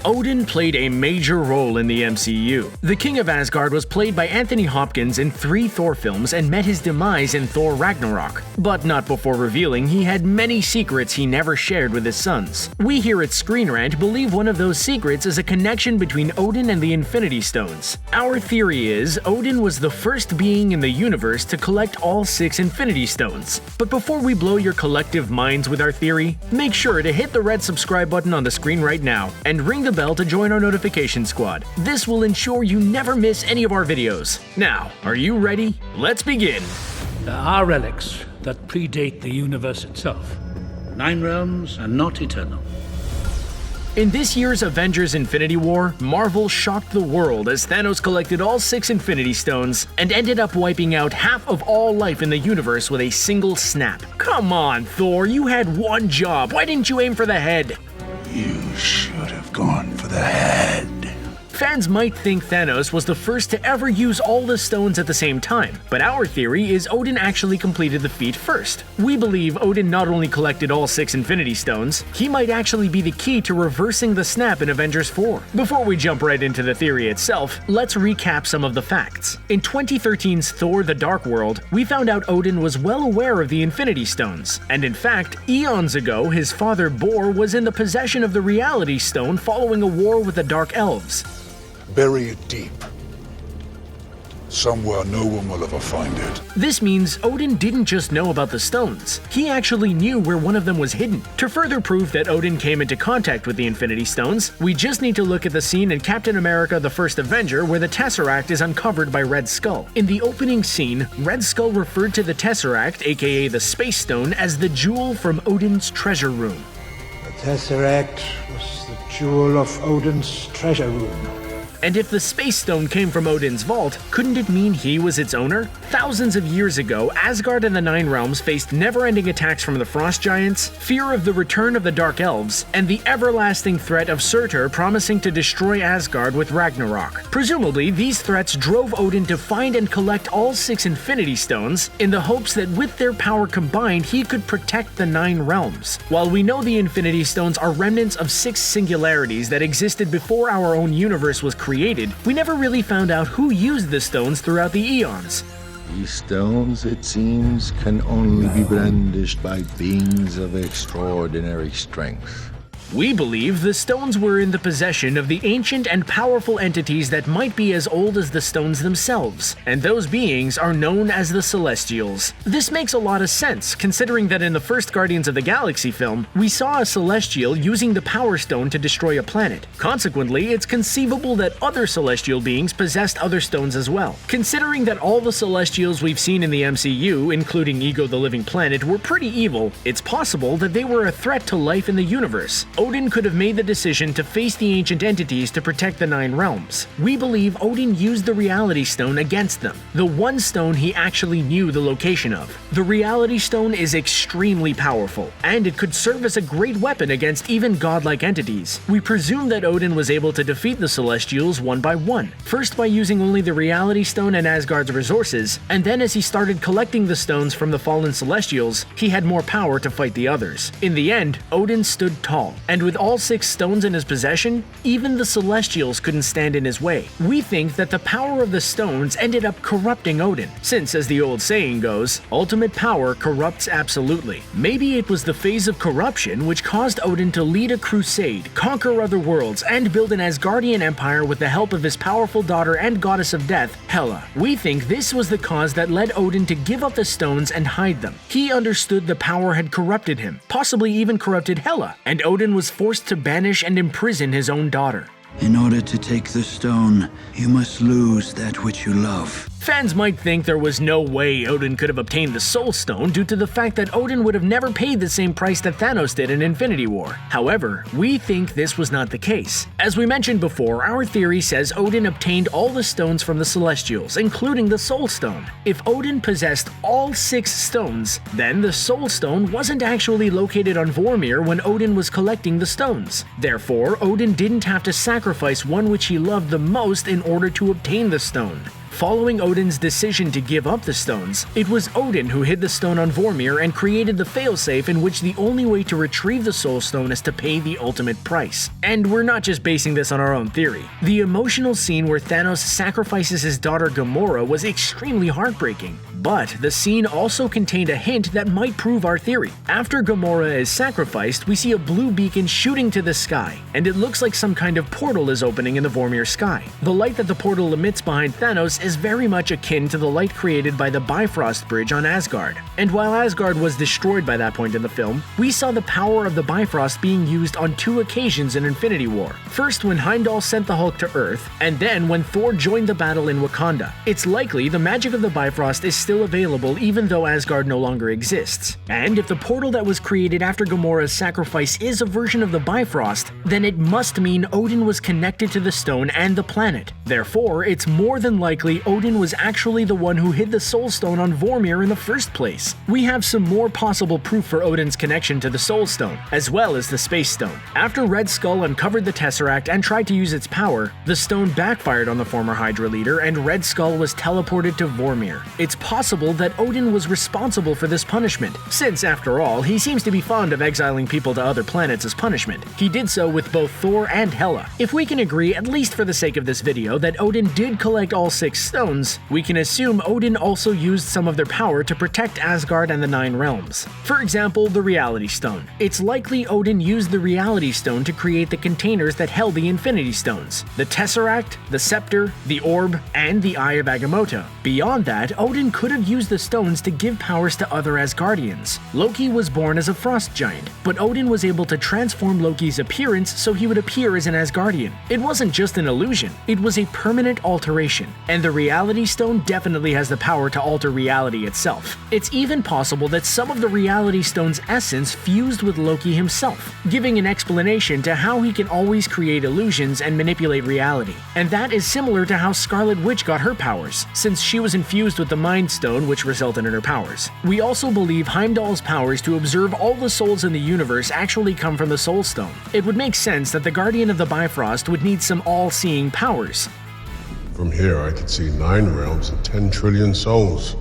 Odin played a major role in the MCU. The King of Asgard was played by Anthony Hopkins in 3 Thor films and met his demise in Thor Ragnarok, but not before revealing he had many secrets he never shared with his sons. We here at ScreenRant believe one of those secrets is a connection between Odin and the Infinity Stones. Our theory is Odin was the first being in the universe to collect all 6 Infinity Stones. But before we blow your collective minds with our theory, make sure to hit the red subscribe button on the screen right now and ring the bell to join our notification squad. This will ensure you never miss any of our videos. Now, are you ready? Let's begin! There are relics that predate the universe itself. 9 realms are not eternal. In this year's Avengers Infinity War, Marvel shocked the world as Thanos collected all 6 Infinity Stones and ended up wiping out half of all life in the universe with a single snap. Come on, Thor, you had one job. Why didn't you aim for the head? You should have gone for the head. Fans might think Thanos was the first to ever use all the stones at the same time, but our theory is Odin actually completed the feat first. We believe Odin not only collected all 6 Infinity Stones, he might actually be the key to reversing the snap in Avengers 4. Before we jump right into the theory itself, let's recap some of the facts. In 2013's Thor: The Dark World, we found out Odin was well aware of the Infinity Stones, and in fact, eons ago his father Bor was in the possession of the Reality Stone following a war with the Dark Elves. Bury it deep. Somewhere no one will ever find it. This means Odin didn't just know about the stones, he actually knew where one of them was hidden. To further prove that Odin came into contact with the Infinity Stones, we just need to look at the scene in Captain America: The First Avenger where the Tesseract is uncovered by Red Skull. In the opening scene, Red Skull referred to the Tesseract, aka the Space Stone, as the jewel from Odin's treasure room. The Tesseract was the jewel of Odin's treasure room. And if the Space Stone came from Odin's vault, couldn't it mean he was its owner? Thousands of years ago, Asgard and the 9 Realms faced never-ending attacks from the Frost Giants, fear of the return of the Dark Elves, and the everlasting threat of Surtur promising to destroy Asgard with Ragnarok. Presumably, these threats drove Odin to find and collect all 6 Infinity Stones in the hopes that with their power combined, he could protect the 9 Realms. While we know the Infinity Stones are remnants of 6 singularities that existed before our own universe was created, we never really found out who used the stones throughout the eons. These stones, it seems, can only be brandished by beings of extraordinary strength. We believe the stones were in the possession of the ancient and powerful entities that might be as old as the stones themselves, and those beings are known as the Celestials. This makes a lot of sense, considering that in the first Guardians of the Galaxy film, we saw a Celestial using the Power Stone to destroy a planet. Consequently, it's conceivable that other Celestial beings possessed other stones as well. Considering that all the Celestials we've seen in the MCU, including Ego the Living Planet, were pretty evil, it's possible that they were a threat to life in the universe. Odin could have made the decision to face the ancient entities to protect the 9 Realms. We believe Odin used the Reality Stone against them, the one stone he actually knew the location of. The Reality Stone is extremely powerful, and it could serve as a great weapon against even godlike entities. We presume that Odin was able to defeat the Celestials one by one, first by using only the Reality Stone and Asgard's resources, and then as he started collecting the stones from the fallen Celestials, he had more power to fight the others. In the end, Odin stood tall, and with all 6 stones in his possession, even the Celestials couldn't stand in his way. We think that the power of the stones ended up corrupting Odin, since as the old saying goes, ultimate power corrupts absolutely. Maybe it was the phase of corruption which caused Odin to lead a crusade, conquer other worlds, and build an Asgardian empire with the help of his powerful daughter and goddess of death, Hela. We think this was the cause that led Odin to give up the stones and hide them. He understood the power had corrupted him, possibly even corrupted Hela, and Odin was forced to banish and imprison his own daughter. In order to take the stone, you must lose that which you love. Fans might think there was no way Odin could have obtained the Soul Stone due to the fact that Odin would have never paid the same price that Thanos did in Infinity War. However, we think this was not the case. As we mentioned before, our theory says Odin obtained all the stones from the Celestials, including the Soul Stone. If Odin possessed all 6 stones, then the Soul Stone wasn't actually located on Vormir when Odin was collecting the stones. Therefore, Odin didn't have to sacrifice one which he loved the most in order to obtain the stone. Following Odin's decision to give up the stones, it was Odin who hid the stone on Vormir and created the failsafe in which the only way to retrieve the Soul Stone is to pay the ultimate price. And we're not just basing this on our own theory. The emotional scene where Thanos sacrifices his daughter Gamora was extremely heartbreaking. But the scene also contained a hint that might prove our theory. After Gamora is sacrificed, we see a blue beacon shooting to the sky, and it looks like some kind of portal is opening in the Vormir sky. The light that the portal emits behind Thanos is very much akin to the light created by the Bifrost Bridge on Asgard. And while Asgard was destroyed by that point in the film, we saw the power of the Bifrost being used on 2 occasions in Infinity War. First when Heimdall sent the Hulk to Earth, and then when Thor joined the battle in Wakanda. It's likely the magic of the Bifrost is still available even though Asgard no longer exists. And if the portal that was created after Gamora's sacrifice is a version of the Bifrost, then it must mean Odin was connected to the stone and the planet. Therefore, it's more than likely Odin was actually the one who hid the Soul Stone on Vormir in the first place. We have some more possible proof for Odin's connection to the Soul Stone, as well as the Space Stone. After Red Skull uncovered the Tesseract and tried to use its power, the stone backfired on the former Hydra leader and Red Skull was teleported to Vormir. It's possible that Odin was responsible for this punishment, since after all, he seems to be fond of exiling people to other planets as punishment. He did so with both Thor and Hela. If we can agree, at least for the sake of this video, that Odin did collect all 6 stones, we can assume Odin also used some of their power to protect Asgard and the 9 realms. For example, the Reality Stone. It's likely Odin used the Reality Stone to create the containers that held the Infinity Stones, the Tesseract, the Scepter, the Orb, and the Eye of Agamotto. Beyond that, Odin could have used the stones to give powers to other Asgardians. Loki was born as a frost giant, but Odin was able to transform Loki's appearance so he would appear as an Asgardian. It wasn't just an illusion, it was a permanent alteration, and the Reality Stone definitely has the power to alter reality itself. It's even possible that some of the Reality Stone's essence fused with Loki himself, giving an explanation to how he can always create illusions and manipulate reality. And that is similar to how Scarlet Witch got her powers, since she was infused with the Mind Stone, which resulted in her powers. We also believe Heimdall's powers to observe all the souls in the universe actually come from the Soul Stone. It would make sense that the Guardian of the Bifrost would need some all-seeing powers. From here, I could see 9 realms and 10 trillion souls.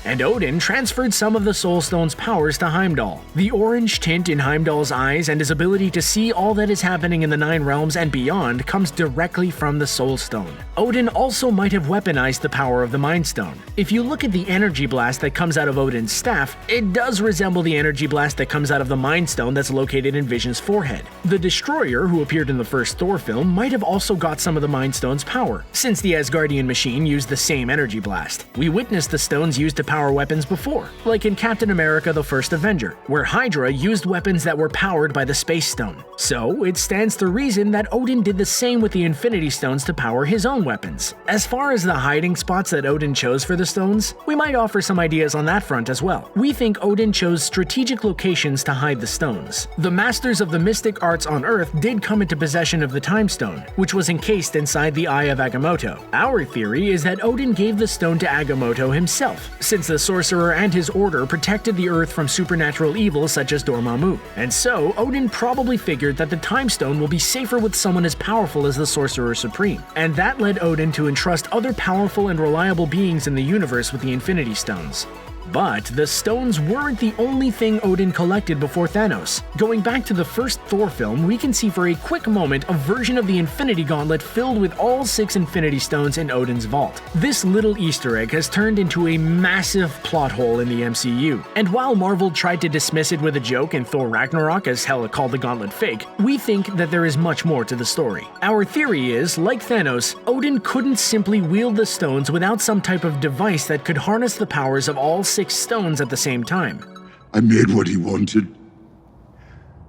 And Odin transferred some of the Soul Stone's powers to Heimdall. The orange tint in Heimdall's eyes and his ability to see all that is happening in the 9 realms and beyond comes directly from the Soul Stone. Odin also might have weaponized the power of the Mind Stone. If you look at the energy blast that comes out of Odin's staff, it does resemble the energy blast that comes out of the Mind Stone that's located in Vision's forehead. The Destroyer, who appeared in the first Thor film, might have also got some of the Mind Stone's power, since the Asgardian machine used the same energy blast. We witnessed the stones used to power weapons before, like in Captain America: The First Avenger, where Hydra used weapons that were powered by the Space Stone. So it stands to reason that Odin did the same with the Infinity Stones to power his own weapons. As far as the hiding spots that Odin chose for the stones, we might offer some ideas on that front as well. We think Odin chose strategic locations to hide the stones. The masters of the mystic arts on Earth did come into possession of the Time Stone, which was encased inside the Eye of Agamotto. Our theory is that Odin gave the stone to Agamotto himself, since the sorcerer and his order protected the Earth from supernatural evil such as Dormammu. And so, Odin probably figured that the Time Stone will be safer with someone as powerful as the Sorcerer Supreme. And that led Odin to entrust other powerful and reliable beings in the universe with the Infinity Stones. But the stones weren't the only thing Odin collected before Thanos. Going back to the first Thor film, we can see for a quick moment a version of the Infinity Gauntlet filled with all 6 Infinity Stones in Odin's vault. This little Easter egg has turned into a massive plot hole in the MCU. And while Marvel tried to dismiss it with a joke in Thor Ragnarok as Hela called the gauntlet fake, we think that there is much more to the story. Our theory is, like Thanos, Odin couldn't simply wield the stones without some type of device that could harness the powers of all 6 stones at the same time. I made what he wanted.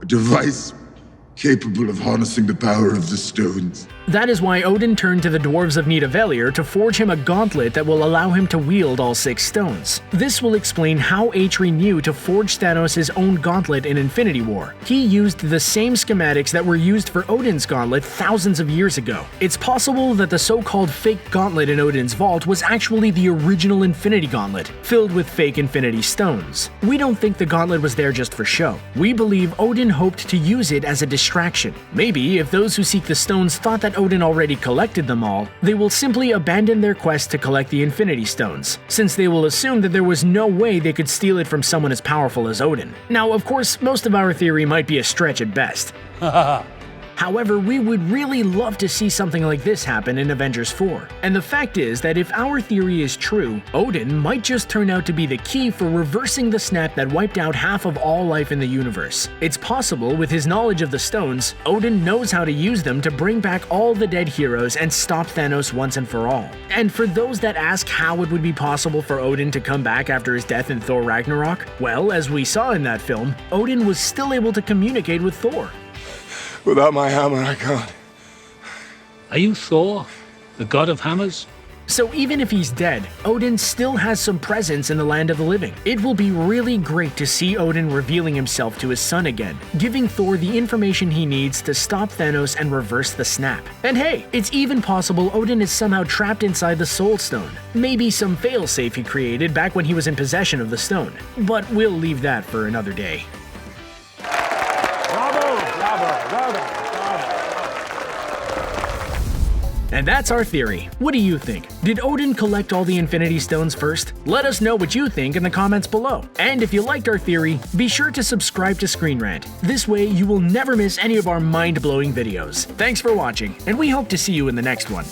A device capable of harnessing the power of the stones. That is why Odin turned to the dwarves of Nidavellir to forge him a gauntlet that will allow him to wield all 6 stones. This will explain how Atri knew to forge Thanos' own gauntlet in Infinity War. He used the same schematics that were used for Odin's gauntlet thousands of years ago. It's possible that the so-called fake gauntlet in Odin's vault was actually the original Infinity Gauntlet, filled with fake Infinity Stones. We don't think the gauntlet was there just for show. We believe Odin hoped to use it as a distraction distraction. Maybe if those who seek the stones thought that Odin already collected them all, they will simply abandon their quest to collect the Infinity Stones, since they will assume that there was no way they could steal it from someone as powerful as Odin. Now, of course, most of our theory might be a stretch at best. However, we would really love to see something like this happen in Avengers 4. And the fact is that if our theory is true, Odin might just turn out to be the key for reversing the snap that wiped out half of all life in the universe. It's possible, with his knowledge of the stones, Odin knows how to use them to bring back all the dead heroes and stop Thanos once and for all. And for those that ask how it would be possible for Odin to come back after his death in Thor Ragnarok, well, as we saw in that film, Odin was still able to communicate with Thor. Without my hammer, I can't. Are you Thor, the god of hammers? So even if he's dead, Odin still has some presence in the land of the living. It will be really great to see Odin revealing himself to his son again, giving Thor the information he needs to stop Thanos and reverse the snap. And hey, it's even possible Odin is somehow trapped inside the Soul Stone. Maybe some failsafe he created back when he was in possession of the stone. But we'll leave that for another day. And that's our theory. What do you think? Did Odin collect all the Infinity Stones first? Let us know what you think in the comments below. And if you liked our theory, be sure to subscribe to ScreenRant. This way you will never miss any of our mind-blowing videos. Thanks for watching, and we hope to see you in the next one.